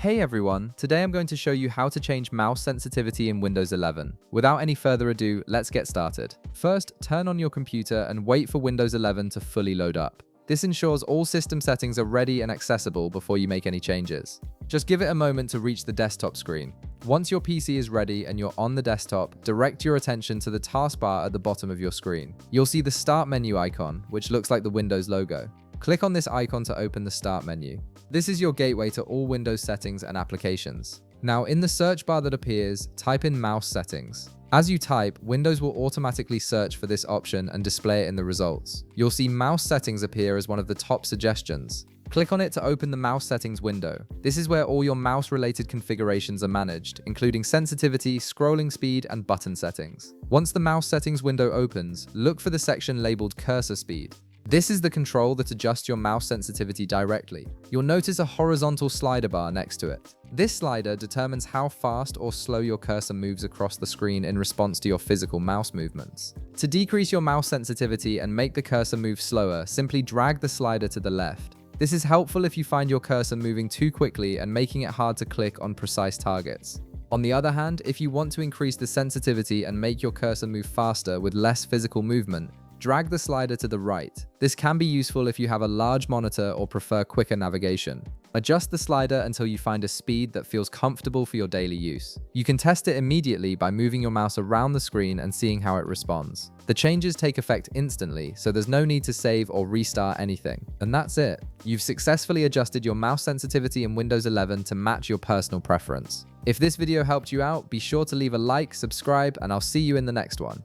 Hey everyone, today I'm going to show you how to change mouse sensitivity in Windows 11. Without any further ado, let's get started. First, turn on your computer and wait for Windows 11 to fully load up. This ensures all system settings are ready and accessible before you make any changes. Just give it a moment to reach the desktop screen. Once your PC is ready and you're on the desktop, direct your attention to the taskbar at the bottom of your screen. You'll see the Start menu icon, which looks like the Windows logo. Click on this icon to open the Start menu. This is your gateway to all Windows settings and applications. Now, in the search bar that appears, type in mouse settings. As you type, Windows will automatically search for this option and display it in the results. You'll see mouse settings appear as one of the top suggestions. Click on it to open the mouse settings window. This is where all your mouse-related configurations are managed, including sensitivity, scrolling speed, and button settings. Once the mouse settings window opens, look for the section labeled cursor speed. This is the control that adjusts your mouse sensitivity directly. You'll notice a horizontal slider bar next to it. This slider determines how fast or slow your cursor moves across the screen in response to your physical mouse movements. To decrease your mouse sensitivity and make the cursor move slower, simply drag the slider to the left. This is helpful if you find your cursor moving too quickly and making it hard to click on precise targets. On the other hand, if you want to increase the sensitivity and make your cursor move faster with less physical movement, drag the slider to the right. This can be useful if you have a large monitor or prefer quicker navigation. Adjust the slider until you find a speed that feels comfortable for your daily use. You can test it immediately by moving your mouse around the screen and seeing how it responds. The changes take effect instantly, so there's no need to save or restart anything. And that's it. You've successfully adjusted your mouse sensitivity in Windows 11 to match your personal preference. If this video helped you out, be sure to leave a like, subscribe, and I'll see you in the next one.